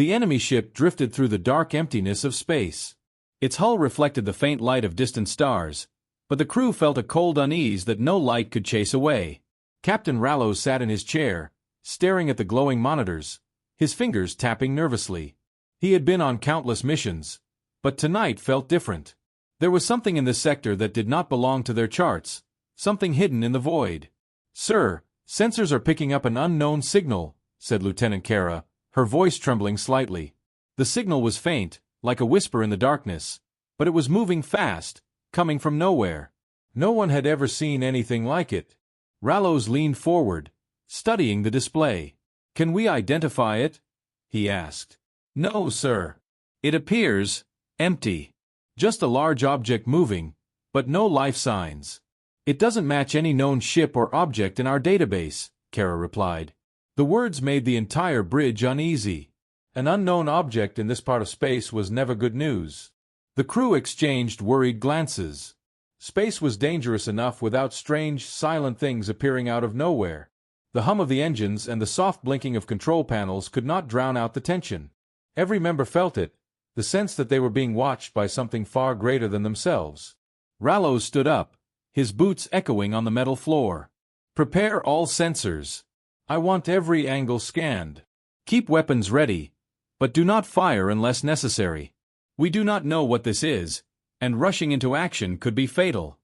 The enemy ship drifted through the dark emptiness of space. Its hull reflected the faint light of distant stars, but the crew felt a cold unease that no light could chase away. Captain Rallo sat in his chair, staring at the glowing monitors, his fingers tapping nervously. He had been on countless missions, but tonight felt different. There was something in this sector that did not belong to their charts, something hidden in the void. "Sir, sensors are picking up an unknown signal," said Lieutenant Kara, her voice trembling slightly. The signal was faint, like a whisper in the darkness, but it was moving fast, coming from nowhere. No one had ever seen anything like it. Rallos leaned forward, studying the display. "Can we identify it?" he asked. "No, sir. It appears empty. Just a large object moving, but no life signs." "It doesn't match any known ship or object in our database," Kara replied. The words made the entire bridge uneasy. An unknown object in this part of space was never good news. The crew exchanged worried glances. Space was dangerous enough without strange, silent things appearing out of nowhere. The hum of the engines and the soft blinking of control panels could not drown out the tension. Every member felt it, the sense that they were being watched by something far greater than themselves. Rallos stood up, his boots echoing on the metal floor. "Prepare all sensors. I want every angle scanned. Keep weapons ready, but do not fire unless necessary. We do not know what this is, and rushing into action could be fatal."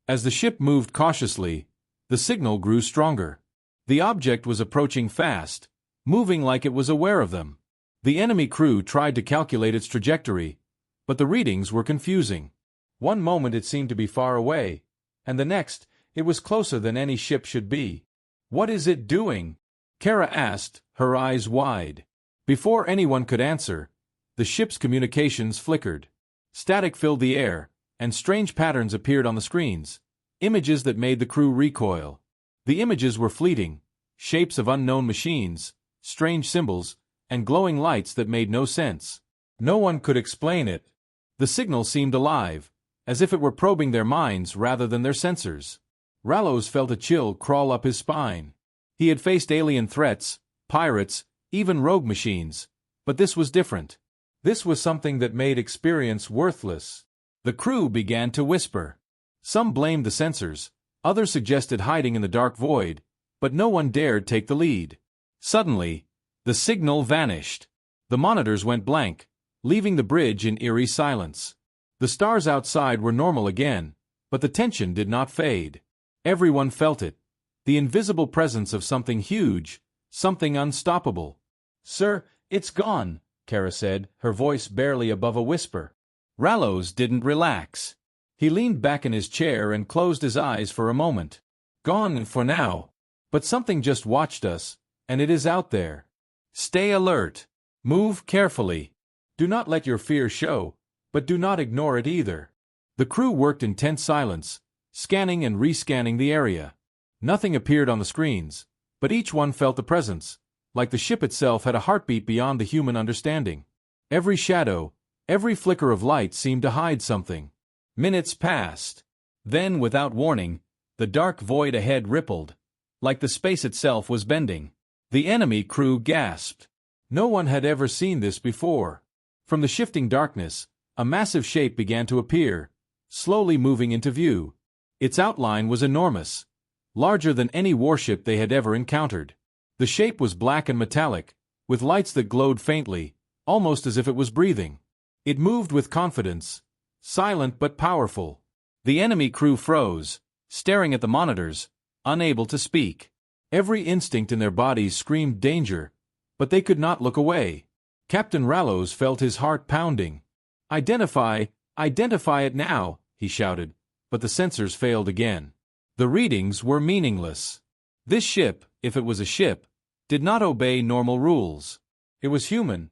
As the ship moved cautiously, the signal grew stronger. The object was approaching fast, moving like it was aware of them. The enemy crew tried to calculate its trajectory, but the readings were confusing. One moment it seemed to be far away, and the next, it was closer than any ship should be. "What is it doing?" Kara asked, her eyes wide. Before anyone could answer, the ship's communications flickered. Static filled the air, and strange patterns appeared on the screens, images that made the crew recoil. The images were fleeting, shapes of unknown machines, strange symbols, and glowing lights that made no sense. No one could explain it. The signal seemed alive, as if it were probing their minds rather than their sensors. Rallos felt a chill crawl up his spine. He had faced alien threats, pirates, even rogue machines, but this was different. This was something that made experience worthless. The crew began to whisper. Some blamed the sensors, others suggested hiding in the dark void, but no one dared take the lead. Suddenly, the signal vanished. The monitors went blank, leaving the bridge in eerie silence. The stars outside were normal again, but the tension did not fade. Everyone felt it, the invisible presence of something huge, something unstoppable. "Sir, it's gone," Kara said, her voice barely above a whisper. Rallos didn't relax. He leaned back in his chair and closed his eyes for a moment. "Gone for now. But something just watched us, and it is out there. Stay alert. Move carefully. Do not let your fear show, but do not ignore it either." The crew worked in tense silence, scanning and rescanning the area. Nothing appeared on the screens, but each one felt the presence, like the ship itself had a heartbeat beyond the human understanding. Every shadow, every flicker of light seemed to hide something. Minutes passed. Then, without warning, the dark void ahead rippled, like the space itself was bending. The enemy crew gasped. No one had ever seen this before. From the shifting darkness, a massive shape began to appear, slowly moving into view. Its outline was enormous, larger than any warship they had ever encountered. The shape was black and metallic, with lights that glowed faintly, almost as if it was breathing. It moved with confidence, silent but powerful. The enemy crew froze, staring at the monitors, unable to speak. Every instinct in their bodies screamed danger, but they could not look away. Captain Rallos felt his heart pounding. Identify it now," he shouted, but the sensors failed again. The readings were meaningless. This ship, if it was a ship, did not obey normal rules. It was human,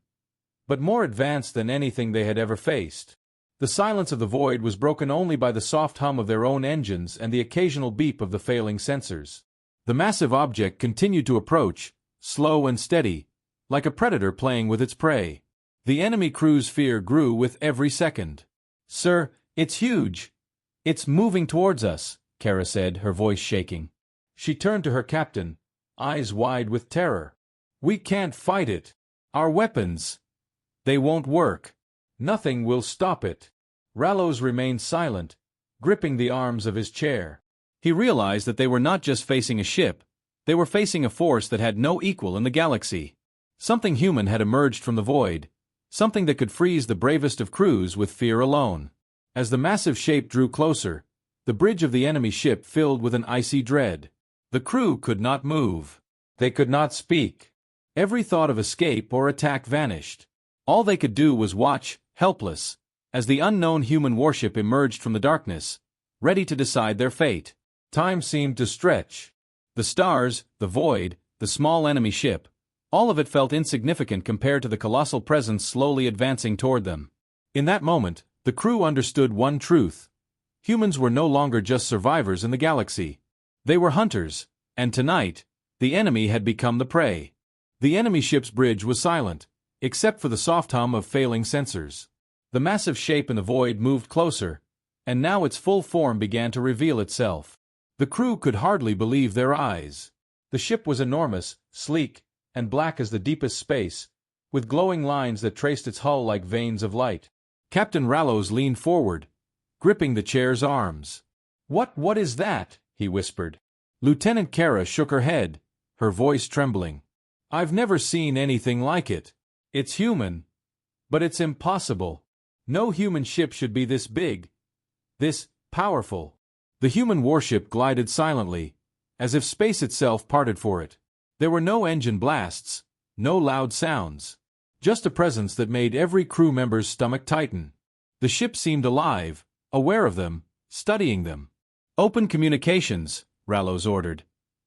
but more advanced than anything they had ever faced. The silence of the void was broken only by the soft hum of their own engines and the occasional beep of the failing sensors. The massive object continued to approach, slow and steady, like a predator playing with its prey. The enemy crew's fear grew with every second. "Sir, it's huge. It's moving towards us," Kara said, her voice shaking. She turned to her captain, eyes wide with terror. "We can't fight it. Our weapons. They won't work. Nothing will stop it. Rallos remained silent, gripping the arms of his chair. He realized that they were not just facing a ship, they were facing a force that had no equal in the galaxy. Something human had emerged from the void, something that could freeze the bravest of crews with fear alone. As the massive shape drew closer, the bridge of the enemy ship filled with an icy dread. The crew could not move. They could not speak. Every thought of escape or attack vanished. All they could do was watch, helpless, as the unknown human warship emerged from the darkness, ready to decide their fate. Time seemed to stretch. The stars, the void, the small enemy ship, all of it felt insignificant compared to the colossal presence slowly advancing toward them. In that moment, the crew understood one truth. Humans were no longer just survivors in the galaxy. They were hunters, and tonight, the enemy had become the prey. The enemy ship's bridge was silent, except for the soft hum of failing sensors. The massive shape in the void moved closer, and now its full form began to reveal itself. The crew could hardly believe their eyes. The ship was enormous, sleek, and black as the deepest space, with glowing lines that traced its hull like veins of light. Captain Rallos leaned forward, gripping the chair's arms. What is that?" he whispered. Lieutenant Kara shook her head, her voice trembling. "I've never seen anything like it. It's human, but it's impossible. No human ship should be this big, this powerful." The human warship glided silently, as if space itself parted for it. There were no engine blasts, no loud sounds, just a presence that made every crew member's stomach tighten. The ship seemed alive, aware of them, studying them. "Open communications," Rallos ordered.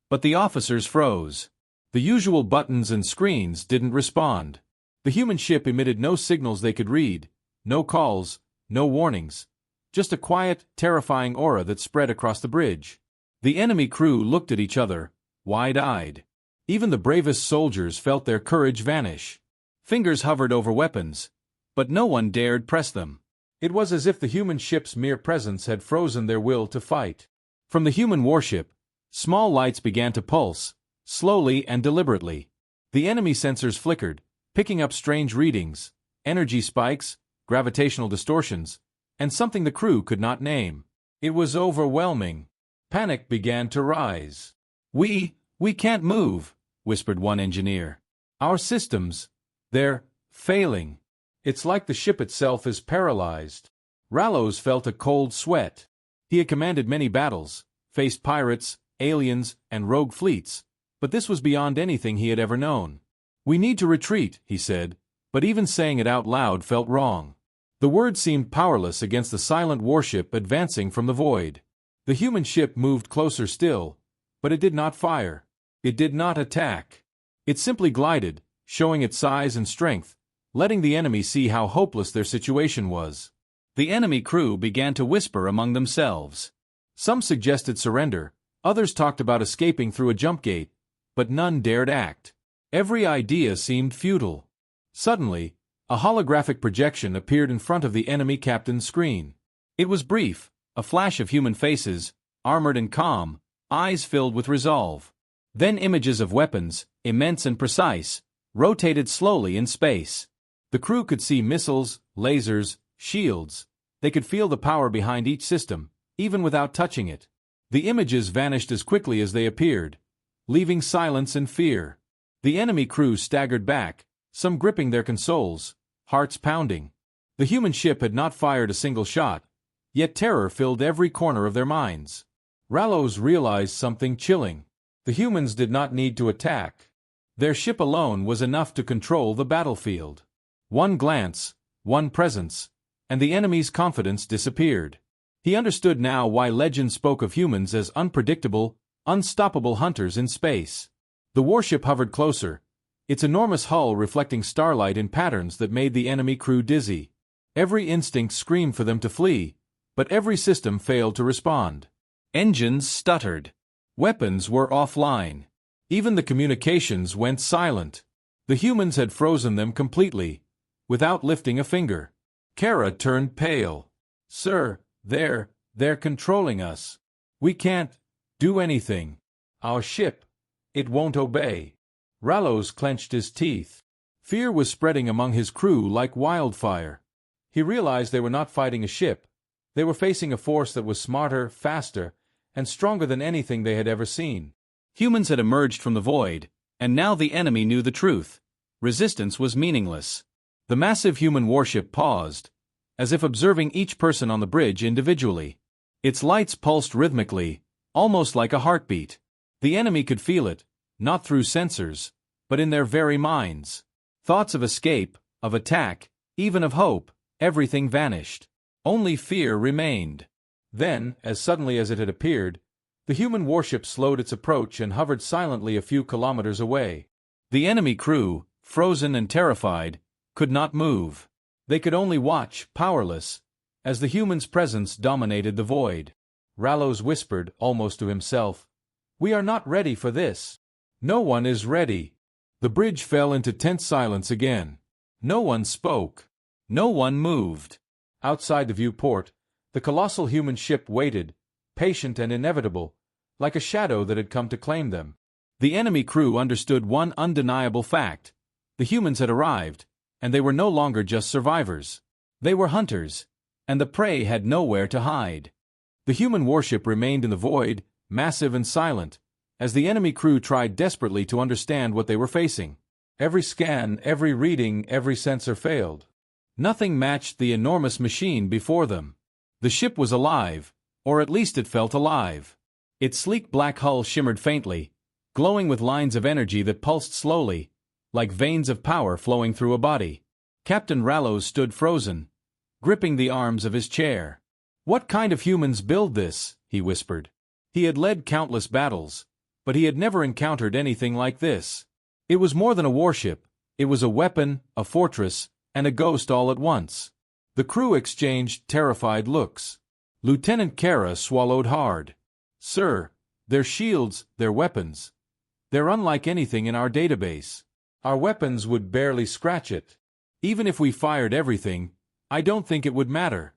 But the officers froze. The usual buttons and screens didn't respond. The human ship emitted no signals they could read, no calls, no warnings. Just a quiet, terrifying aura that spread across the bridge. The enemy crew looked at each other, wide-eyed. Even the bravest soldiers felt their courage vanish. Fingers hovered over weapons, but no one dared press them. It was as if the human ship's mere presence had frozen their will to fight. From the human warship, small lights began to pulse, slowly and deliberately. The enemy sensors flickered, picking up strange readings, energy spikes, gravitational distortions, and something the crew could not name. It was overwhelming. Panic began to rise. We can't move," whispered one engineer. "Our systems, they're failing. It's like the ship itself is paralyzed." Rallos felt a cold sweat. He had commanded many battles, faced pirates, aliens, and rogue fleets, but this was beyond anything he had ever known. "We need to retreat," he said, but even saying it out loud felt wrong. The word seemed powerless against the silent warship advancing from the void. The human ship moved closer still, but it did not fire. It did not attack. It simply glided, showing its size and strength, letting the enemy see how hopeless their situation was. The enemy crew began to whisper among themselves. Some suggested surrender, others talked about escaping through a jump gate, but none dared act. Every idea seemed futile. Suddenly, a holographic projection appeared in front of the enemy captain's screen. It was brief, a flash of human faces, armored and calm, eyes filled with resolve. Then images of weapons, immense and precise, rotated slowly in space. The crew could see missiles, lasers, shields. They could feel the power behind each system, even without touching it. The images vanished as quickly as they appeared, leaving silence and fear. The enemy crew staggered back, some gripping their consoles, hearts pounding. The human ship had not fired a single shot, yet terror filled every corner of their minds. Rallos realized something chilling. The humans did not need to attack. Their ship alone was enough to control the battlefield. One glance, one presence, and the enemy's confidence disappeared. He understood now why legend spoke of humans as unpredictable, unstoppable hunters in space. The warship hovered closer, its enormous hull reflecting starlight in patterns that made the enemy crew dizzy. Every instinct screamed for them to flee, but every system failed to respond. Engines stuttered. Weapons were offline. Even the communications went silent. The humans had frozen them completely, without lifting a finger. Kara turned pale. "Sir, they're controlling us. We can't do anything. Our ship, it won't obey." Rallos clenched his teeth. Fear was spreading among his crew like wildfire. He realized they were not fighting a ship. They were facing a force that was smarter, faster, and stronger than anything they had ever seen. Humans had emerged from the void, and now the enemy knew the truth. Resistance was meaningless. The massive human warship paused, as if observing each person on the bridge individually. Its lights pulsed rhythmically, almost like a heartbeat. The enemy could feel it, not through sensors, but in their very minds. Thoughts of escape, of attack, even of hope, everything vanished. Only fear remained. Then, as suddenly as it had appeared, the human warship slowed its approach and hovered silently a few kilometers away. The enemy crew, frozen and terrified, could not move. They could only watch, powerless, as the human's presence dominated the void. Rallows whispered, almost to himself, "We are not ready for this." "No one is ready." The bridge fell into tense silence again. No one spoke. No one moved. Outside the viewport, the colossal human ship waited, patient and inevitable, like a shadow that had come to claim them. The enemy crew understood one undeniable fact. The humans had arrived, and they were no longer just survivors. They were hunters, and the prey had nowhere to hide. The human warship remained in the void, massive and silent, as the enemy crew tried desperately to understand what they were facing. Every scan, every reading, every sensor failed. Nothing matched the enormous machine before them. The ship was alive, or at least it felt alive. Its sleek black hull shimmered faintly, glowing with lines of energy that pulsed slowly, like veins of power flowing through a body. Captain Rallows stood frozen, gripping the arms of his chair. "What kind of humans build this?" he whispered. He had led countless battles, but he had never encountered anything like this. It was more than a warship. It was a weapon, a fortress, and a ghost all at once. The crew exchanged terrified looks. Lieutenant Kara swallowed hard. "Sir, their shields, their weapons. They're unlike anything in our database. Our weapons would barely scratch it. Even if we fired everything, I don't think it would matter."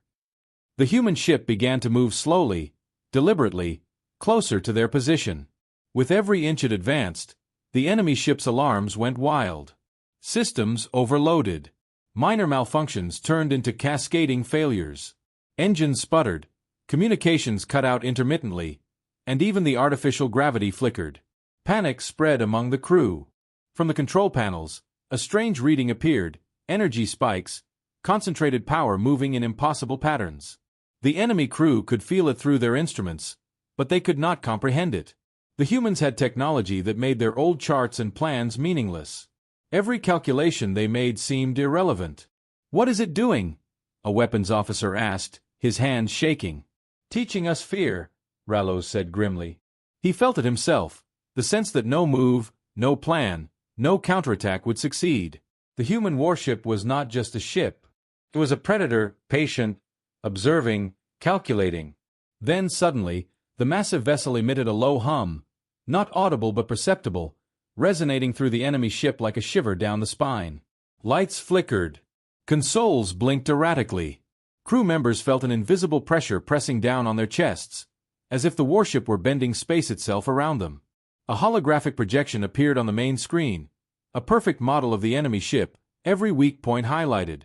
The human ship began to move slowly, deliberately, closer to their position. With every inch it advanced, the enemy ship's alarms went wild. Systems overloaded. Minor malfunctions turned into cascading failures. Engines sputtered, communications cut out intermittently, and even the artificial gravity flickered. Panic spread among the crew. From the control panels, a strange reading appeared: energy spikes, concentrated power moving in impossible patterns. The enemy crew could feel it through their instruments, but they could not comprehend it. The humans had technology that made their old charts and plans meaningless. Every calculation they made seemed irrelevant. "What is it doing?" a weapons officer asked, his hands shaking. "Teaching us fear," Rallows said grimly. He felt it himself, the sense that no move, no plan, no counterattack would succeed. The human warship was not just a ship. It was a predator, patient, observing, calculating. Then suddenly, the massive vessel emitted a low hum, not audible but perceptible, resonating through the enemy ship like a shiver down the spine. Lights flickered. Consoles blinked erratically. Crew members felt an invisible pressure pressing down on their chests, as if the warship were bending space itself around them. A holographic projection appeared on the main screen, a perfect model of the enemy ship, every weak point highlighted.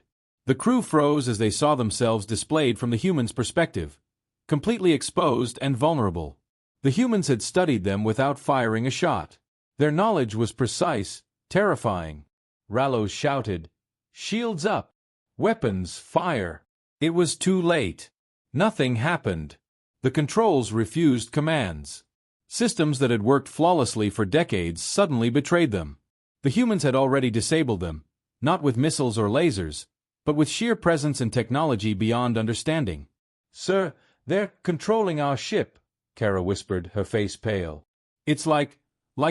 The crew froze as they saw themselves displayed from the humans' perspective, completely exposed and vulnerable. The humans had studied them without firing a shot. Their knowledge was precise, terrifying. Rallows shouted, "Shields up! Weapons, fire!" It was too late. Nothing happened. The controls refused commands. Systems that had worked flawlessly for decades suddenly betrayed them. The humans had already disabled them, not with missiles or lasers, but with sheer presence and technology beyond understanding. "Sir, they're controlling our ship," Kara whispered, her face pale. "It's like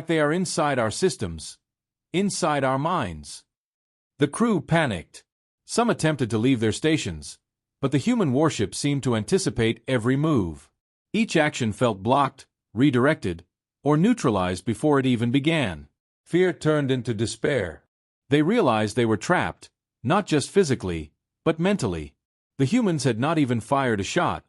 they are inside our systems, inside our minds." The crew panicked. Some attempted to leave their stations, but the human warship seemed to anticipate every move. Each action felt blocked, redirected, or neutralized before it even began. Fear turned into despair. They realized they were trapped, not just physically, but mentally. The humans had not even fired a shot,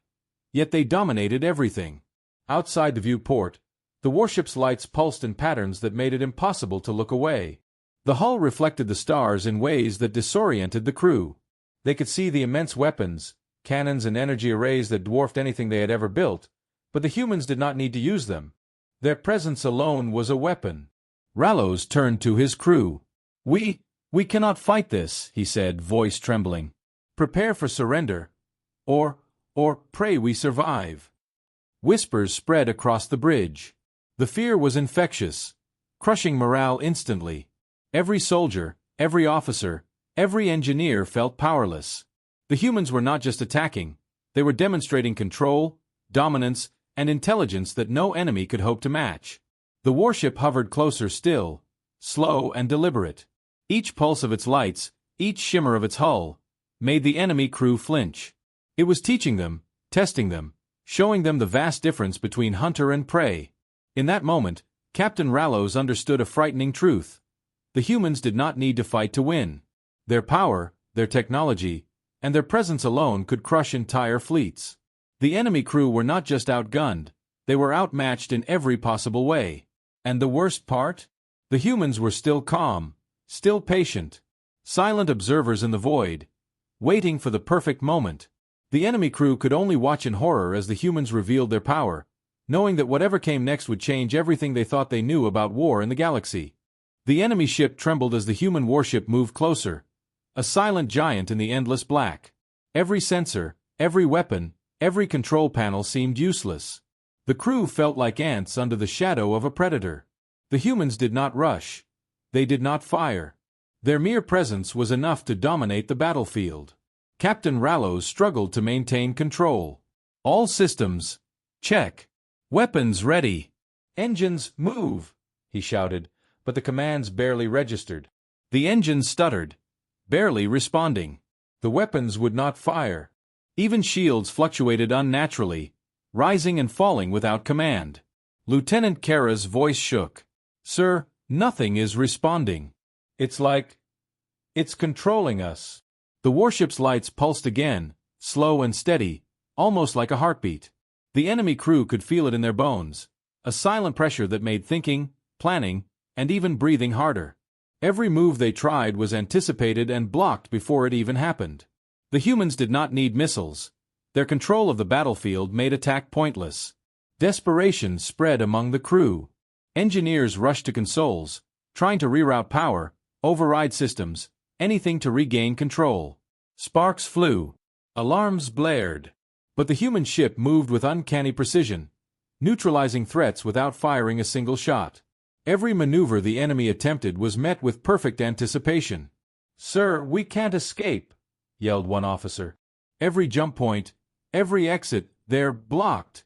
yet they dominated everything. Outside the viewport, the warship's lights pulsed in patterns that made it impossible to look away. The hull reflected the stars in ways that disoriented the crew. They could see the immense weapons, cannons and energy arrays that dwarfed anything they had ever built, but the humans did not need to use them. Their presence alone was a weapon. Rallos turned to his crew. We cannot fight this," he said, voice trembling. "Prepare for surrender. Or pray we survive." Whispers spread across the bridge. The fear was infectious, crushing morale instantly. Every soldier, every officer, every engineer felt powerless. The humans were not just attacking, they were demonstrating control, dominance, and intelligence that no enemy could hope to match. The warship hovered closer still, slow and deliberate. Each pulse of its lights, each shimmer of its hull, made the enemy crew flinch. It was teaching them, testing them, showing them the vast difference between hunter and prey. In that moment, Captain Rallos understood a frightening truth. The humans did not need to fight to win. Their power, their technology, and their presence alone could crush entire fleets. The enemy crew were not just outgunned, they were outmatched in every possible way. And the worst part? The humans were still calm, still patient, silent observers in the void, waiting for the perfect moment. The enemy crew could only watch in horror as the humans revealed their power, knowing that whatever came next would change everything they thought they knew about war in the galaxy. The enemy ship trembled as the human warship moved closer, a silent giant in the endless black. Every sensor, every weapon, every control panel seemed useless. The crew felt like ants under the shadow of a predator. The humans did not rush. They did not fire. Their mere presence was enough to dominate the battlefield. Captain Rallos struggled to maintain control. All systems, check. Weapons ready. Engines, move, he shouted, but the commands barely registered. The engines stuttered, barely responding. The weapons would not fire. Even shields fluctuated unnaturally, rising and falling without command. Lieutenant Kara's voice shook. "Sir, nothing is responding. It's controlling us." The warship's lights pulsed again, slow and steady, almost like a heartbeat. The enemy crew could feel it in their bones, a silent pressure that made thinking, planning, and even breathing harder. Every move they tried was anticipated and blocked before it even happened. The humans did not need missiles. Their control of the battlefield made attack pointless. Desperation spread among the crew. Engineers rushed to consoles, trying to reroute power, override systems, anything to regain control. Sparks flew. Alarms blared. But the human ship moved with uncanny precision, neutralizing threats without firing a single shot. Every maneuver the enemy attempted was met with perfect anticipation. "Sir, we can't escape," yelled one officer. "Every jump point, every exit, they're blocked."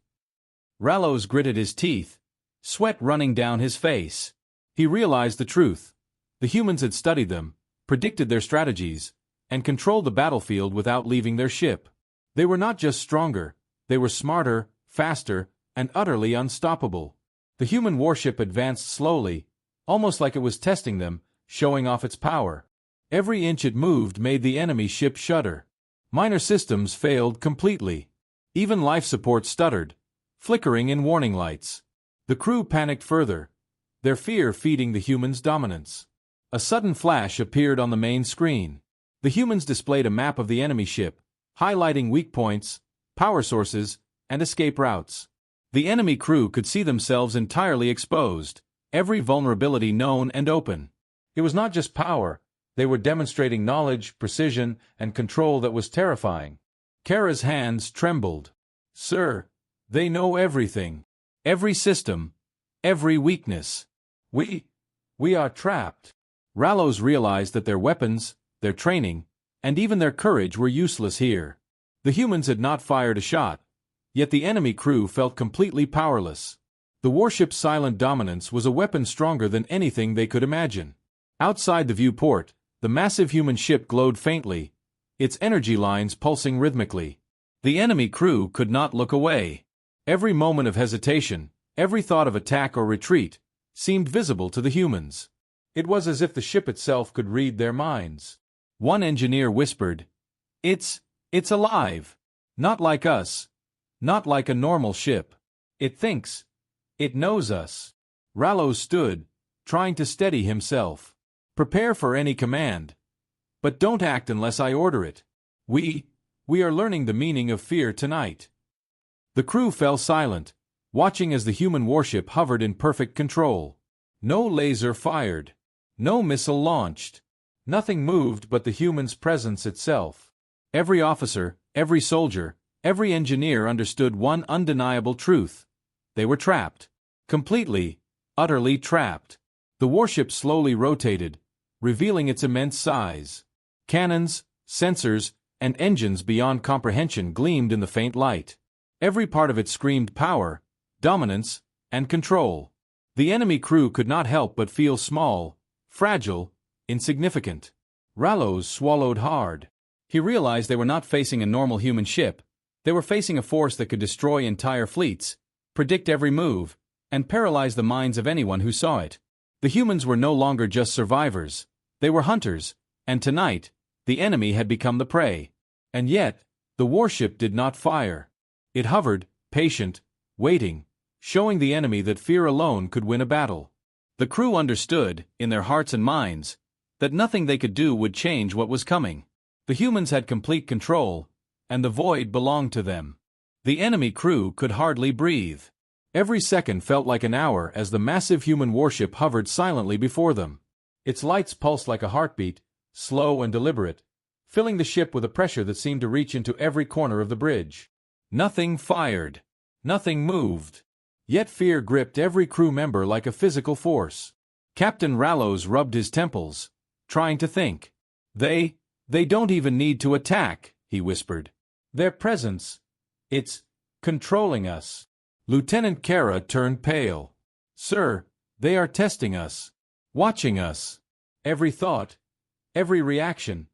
Rallos gritted his teeth, sweat running down his face. He realized the truth. The humans had studied them, predicted their strategies, and controlled the battlefield without leaving their ship. They were not just stronger, they were smarter, faster, and utterly unstoppable. The human warship advanced slowly, almost like it was testing them, showing off its power. Every inch it moved made the enemy ship shudder. Minor systems failed completely. Even life support stuttered, flickering in warning lights. The crew panicked further, their fear feeding the humans' dominance. A sudden flash appeared on the main screen. The humans displayed a map of the enemy ship, highlighting weak points, power sources, and escape routes. The enemy crew could see themselves entirely exposed, every vulnerability known and open. It was not just power, they were demonstrating knowledge, precision, and control that was terrifying. Kara's hands trembled. "Sir, they know everything. Every system, every weakness. We are trapped." Rallos realized that their weapons, their training, and even their courage were useless here. The humans had not fired a shot, yet the enemy crew felt completely powerless. The warship's silent dominance was a weapon stronger than anything they could imagine. Outside the viewport, the massive human ship glowed faintly, its energy lines pulsing rhythmically. The enemy crew could not look away. Every moment of hesitation, every thought of attack or retreat, seemed visible to the humans. It was as if the ship itself could read their minds. One engineer whispered, It's alive. Not like us. Not like a normal ship. It thinks. It knows us." Rallos stood, trying to steady himself. Prepare for any command. But don't act unless I order it. We are learning the meaning of fear tonight." The crew fell silent, watching as the human warship hovered in perfect control. No laser fired. No missile launched. Nothing moved but the human's presence itself. Every officer, every soldier, every engineer understood one undeniable truth. They were trapped. Completely, utterly trapped. The warship slowly rotated, revealing its immense size. Cannons, sensors, and engines beyond comprehension gleamed in the faint light. Every part of it screamed power, dominance, and control. The enemy crew could not help but feel small, fragile, insignificant. Rallos swallowed hard. He realized they were not facing a normal human ship. They were facing a force that could destroy entire fleets, predict every move, and paralyze the minds of anyone who saw it. The humans were no longer just survivors. They were hunters, and tonight, the enemy had become the prey. And yet, the warship did not fire. It hovered, patient, waiting, showing the enemy that fear alone could win a battle. The crew understood, in their hearts and minds, that nothing they could do would change what was coming. The humans had complete control, and the void belonged to them. The enemy crew could hardly breathe. Every second felt like an hour as the massive human warship hovered silently before them. Its lights pulsed like a heartbeat, slow and deliberate, filling the ship with a pressure that seemed to reach into every corner of the bridge. Nothing fired. Nothing moved. Yet fear gripped every crew member like a physical force. Captain Rallos rubbed his temples, trying to think. They don't even need to attack," he whispered. "Their presence, it's controlling us." Lieutenant Kara turned pale. "Sir, they are testing us, watching us. Every thought, every reaction.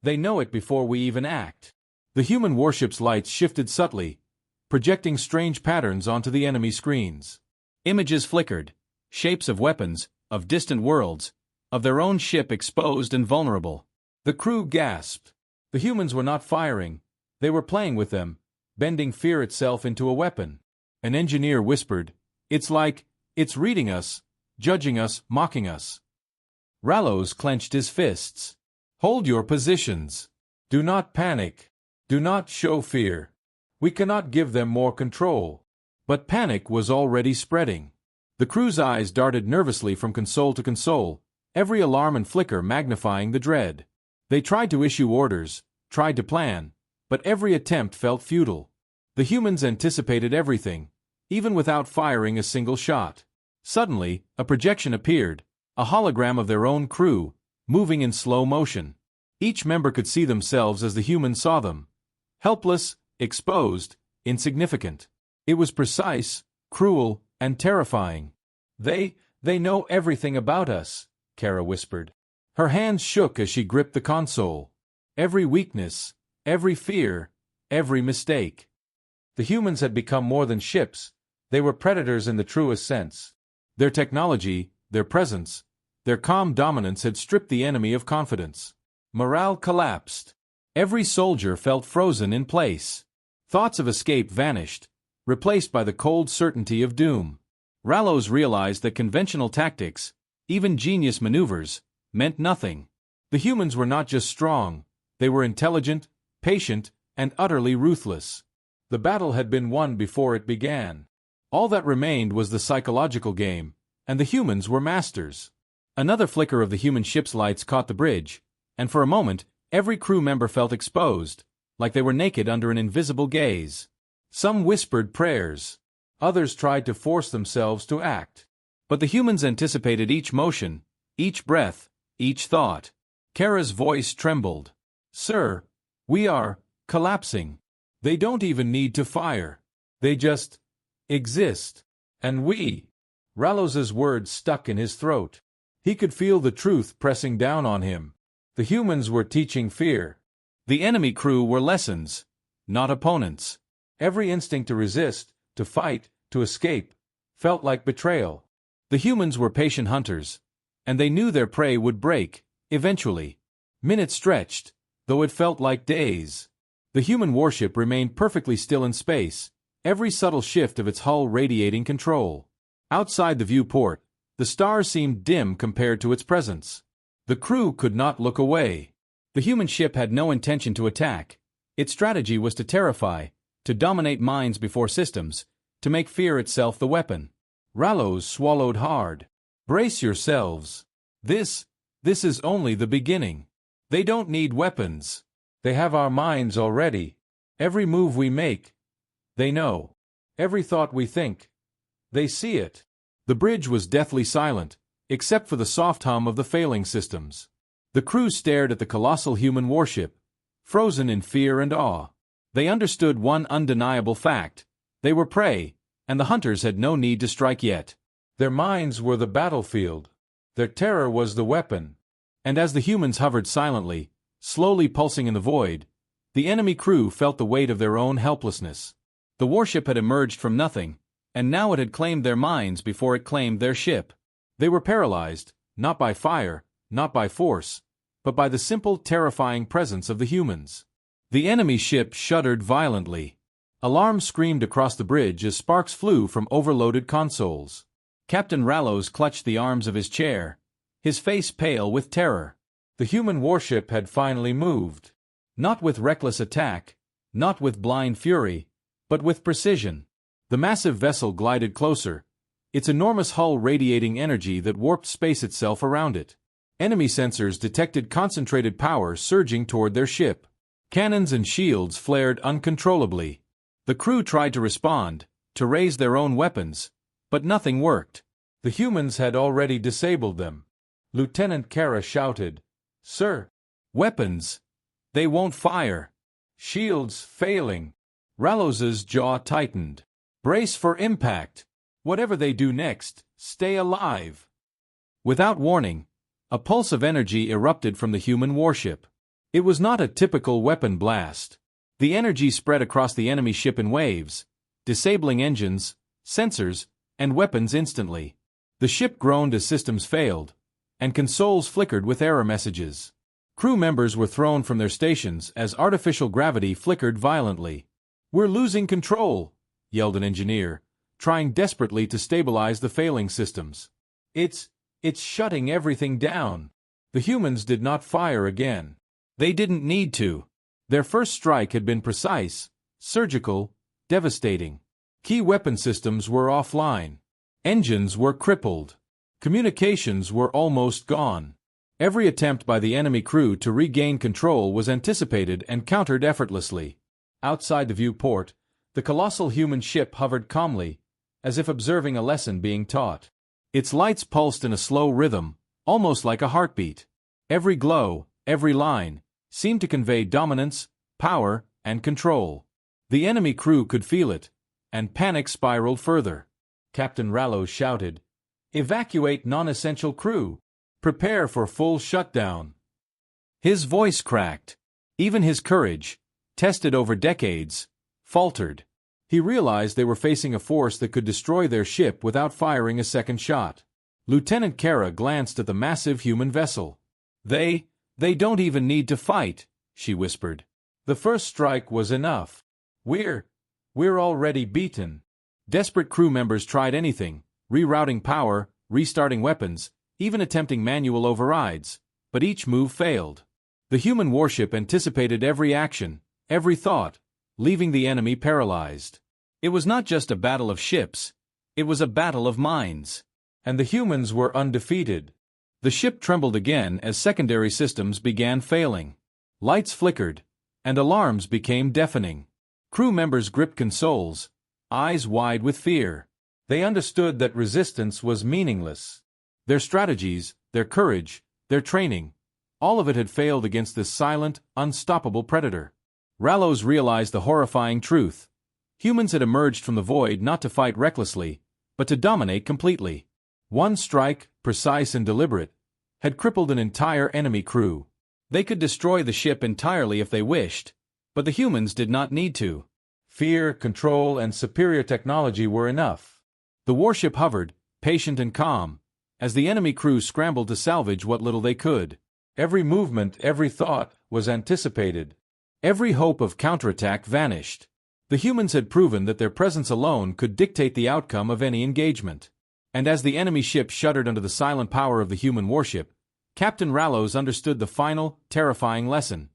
They know it before we even act." The human warship's lights shifted subtly, projecting strange patterns onto the enemy screens. Images flickered, shapes of weapons, of distant worlds, of their own ship exposed and vulnerable. The crew gasped. The humans were not firing. They were playing with them, bending fear itself into a weapon. An engineer whispered, It's reading us, judging us, mocking us." Rallos clenched his fists. "Hold your positions. Do not panic. Do not show fear. We cannot give them more control." But panic was already spreading. The crew's eyes darted nervously from console to console, every alarm and flicker magnifying the dread. They tried to issue orders, tried to plan, but every attempt felt futile. The humans anticipated everything, even without firing a single shot. Suddenly, a projection appeared, a hologram of their own crew, moving in slow motion. Each member could see themselves as the humans saw them. Helpless, exposed, insignificant. It was precise, cruel, and terrifying. They know everything about us," Kara whispered. Her hands shook as she gripped the console. Every weakness, every fear, every mistake. The humans had become more than ships. They were predators in the truest sense. Their technology, their presence, their calm dominance had stripped the enemy of confidence. Morale collapsed. Every soldier felt frozen in place. Thoughts of escape vanished, replaced by the cold certainty of doom. Rallos realized that conventional tactics, even genius maneuvers, meant nothing. The humans were not just strong, they were intelligent, patient, and utterly ruthless. The battle had been won before it began. All that remained was the psychological game, and the humans were masters. Another flicker of the human ship's lights caught the bridge, and for a moment, every crew member felt exposed, like they were naked under an invisible gaze. Some whispered prayers. Others tried to force themselves to act. But the humans anticipated each motion, each breath, each thought. Kara's voice trembled. "Sir, we are collapsing. They don't even need to fire. They just exist. And we..." Rallos's words stuck in his throat. He could feel the truth pressing down on him. The humans were teaching fear. The enemy crew were lessons, not opponents. Every instinct to resist, to fight, to escape, felt like betrayal. The humans were patient hunters, and they knew their prey would break, eventually. Minutes stretched, though it felt like days. The human warship remained perfectly still in space, every subtle shift of its hull radiating control. Outside the viewport, the stars seemed dim compared to its presence. The crew could not look away. The human ship had no intention to attack. Its strategy was to terrify, to dominate minds before systems, to make fear itself the weapon. Rallos swallowed hard. Brace yourselves. This is only the beginning. They don't need weapons. They have our minds already. Every move we make, they know. Every thought we think, they see it. The bridge was deathly silent, except for the soft hum of the failing systems. The crew stared at the colossal human warship, frozen in fear and awe. They understood one undeniable fact. They were prey, and the hunters had no need to strike yet. Their minds were the battlefield. Their terror was the weapon. And as the humans hovered silently, slowly pulsing in the void, the enemy crew felt the weight of their own helplessness. The warship had emerged from nothing, and now it had claimed their minds before it claimed their ship. They were paralyzed, not by fire, not by force, but by the simple, terrifying presence of the humans. The enemy ship shuddered violently. Alarms screamed across the bridge as sparks flew from overloaded consoles. Captain Rallos clutched the arms of his chair, his face pale with terror. The human warship had finally moved. Not with reckless attack, not with blind fury, but with precision. The massive vessel glided closer, its enormous hull radiating energy that warped space itself around it. Enemy sensors detected concentrated power surging toward their ship. Cannons and shields flared uncontrollably. The crew tried to respond, to raise their own weapons, but nothing worked. The humans had already disabled them. Lieutenant Kara shouted, "Sir, weapons! They won't fire! Shields failing!" Rallos's jaw tightened. "Brace for impact! Whatever they do next, stay alive!" Without warning, a pulse of energy erupted from the human warship. It was not a typical weapon blast. The energy spread across the enemy ship in waves, disabling engines, sensors, and weapons instantly. The ship groaned as systems failed, and consoles flickered with error messages. Crew members were thrown from their stations as artificial gravity flickered violently. "We're losing control," yelled an engineer, trying desperately to stabilize the failing systems. It's shutting everything down." The humans did not fire again. They didn't need to. Their first strike had been precise, surgical, devastating. Key weapon systems were offline. Engines were crippled. Communications were almost gone. Every attempt by the enemy crew to regain control was anticipated and countered effortlessly. Outside the viewport, the colossal human ship hovered calmly, as if observing a lesson being taught. Its lights pulsed in a slow rhythm, almost like a heartbeat. Every glow, every line, seemed to convey dominance, power, and control. The enemy crew could feel it, and panic spiraled further. Captain Rallos shouted, "Evacuate non-essential crew! Prepare for full shutdown!" His voice cracked. Even his courage, tested over decades, faltered. He realized they were facing a force that could destroy their ship without firing a second shot. Lieutenant Kara glanced at the massive human vessel. They don't even need to fight," she whispered. "The first strike was enough. We're already beaten." Desperate crew members tried anything, rerouting power, restarting weapons, even attempting manual overrides, but each move failed. The human warship anticipated every action, every thought, leaving the enemy paralyzed. It was not just a battle of ships, it was a battle of minds. And the humans were undefeated. The ship trembled again as secondary systems began failing. Lights flickered, and alarms became deafening. Crew members gripped consoles, eyes wide with fear. They understood that resistance was meaningless. Their strategies, their courage, their training, all of it had failed against this silent, unstoppable predator. Rallos realized the horrifying truth. Humans had emerged from the void not to fight recklessly, but to dominate completely. One strike, precise and deliberate, had crippled an entire enemy crew. They could destroy the ship entirely if they wished, but the humans did not need to. Fear, control, and superior technology were enough. The warship hovered, patient and calm, as the enemy crew scrambled to salvage what little they could. Every movement, every thought, was anticipated. Every hope of counterattack vanished. The humans had proven that their presence alone could dictate the outcome of any engagement. And as the enemy ship shuddered under the silent power of the human warship, Captain Rallows understood the final, terrifying lesson.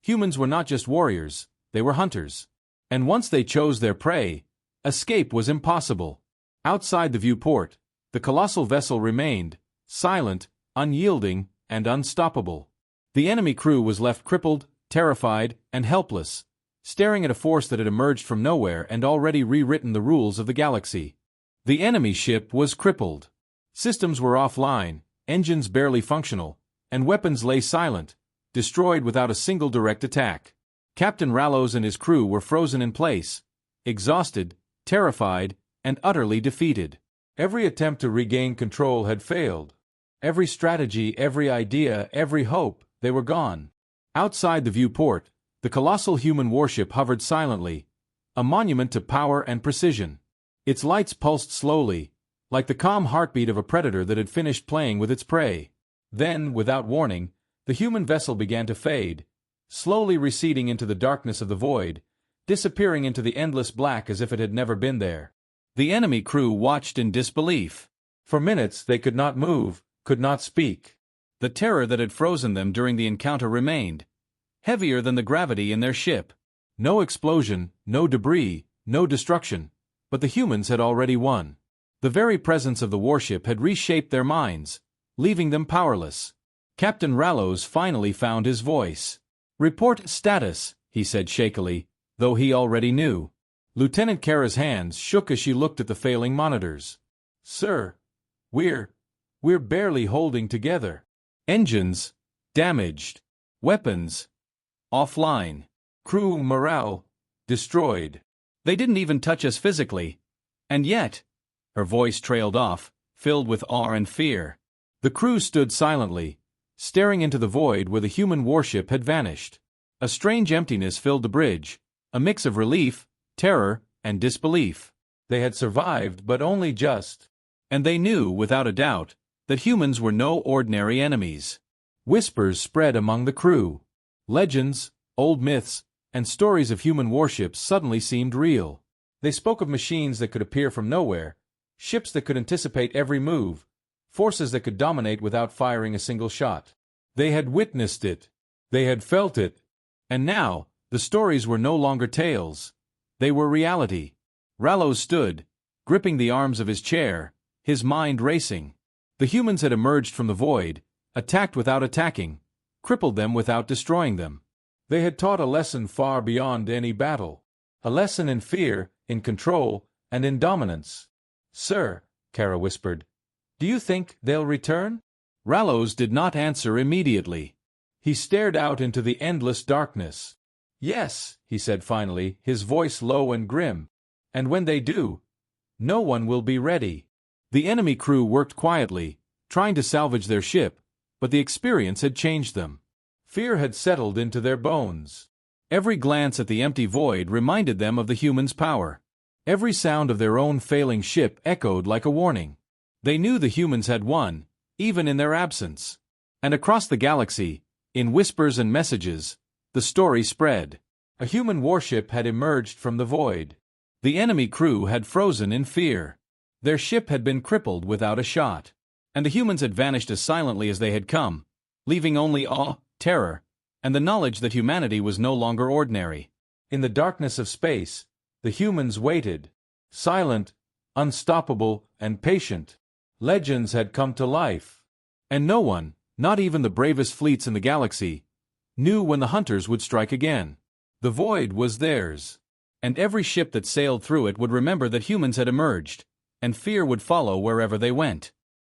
Humans were not just warriors, they were hunters. And once they chose their prey, escape was impossible. Outside the viewport, the colossal vessel remained, silent, unyielding, and unstoppable. The enemy crew was left crippled, terrified, and helpless, staring at a force that had emerged from nowhere and already rewritten the rules of the galaxy. The enemy ship was crippled. Systems were offline, engines barely functional, and weapons lay silent, destroyed without a single direct attack. Captain Rallows and his crew were frozen in place, exhausted, terrified, and utterly defeated. Every attempt to regain control had failed. Every strategy, every idea, every hope, they were gone. Outside the viewport, the colossal human warship hovered silently, a monument to power and precision. Its lights pulsed slowly, like the calm heartbeat of a predator that had finished playing with its prey. Then, without warning, the human vessel began to fade, slowly receding into the darkness of the void, disappearing into the endless black as if it had never been there. The enemy crew watched in disbelief. For minutes they could not move, could not speak. The terror that had frozen them during the encounter remained, heavier than the gravity in their ship. No explosion, no debris, no destruction, but the humans had already won. The very presence of the warship had reshaped their minds, leaving them powerless. Captain Rallows finally found his voice. "Report status," he said shakily, though he already knew. Lieutenant Kara's hands shook as she looked at the failing monitors. "Sir, we're barely holding together. Engines damaged. Weapons offline. Crew morale destroyed. They didn't even touch us physically. And yet," her voice trailed off, filled with awe and fear. The crew stood silently, staring into the void where the human warship had vanished. A strange emptiness filled the bridge, a mix of relief, terror, and disbelief. They had survived, but only just. And they knew, without a doubt, that humans were no ordinary enemies. Whispers spread among the crew. Legends, old myths, and stories of human warships suddenly seemed real. They spoke of machines that could appear from nowhere, ships that could anticipate every move, forces that could dominate without firing a single shot. They had witnessed it. They had felt it. And now, the stories were no longer tales. They were reality. Rallows stood, gripping the arms of his chair, his mind racing. The humans had emerged from the void, attacked without attacking, crippled them without destroying them. They had taught a lesson far beyond any battle. A lesson in fear, in control, and in dominance. "Sir," Kara whispered, "do you think they'll return?" Rallows did not answer immediately. He stared out into the endless darkness. "Yes," he said finally, his voice low and grim. "And when they do, no one will be ready." The enemy crew worked quietly, trying to salvage their ship, but the experience had changed them. Fear had settled into their bones. Every glance at the empty void reminded them of the humans' power. Every sound of their own failing ship echoed like a warning. They knew the humans had won, even in their absence. And across the galaxy, in whispers and messages, the story spread. A human warship had emerged from the void. The enemy crew had frozen in fear. Their ship had been crippled without a shot. And the humans had vanished as silently as they had come, leaving only awe, terror, and the knowledge that humanity was no longer ordinary. In the darkness of space, the humans waited, silent, unstoppable, and patient. Legends had come to life. And no one, not even the bravest fleets in the galaxy, knew when the hunters would strike again. The void was theirs. And every ship that sailed through it would remember that humans had emerged, and fear would follow wherever they went.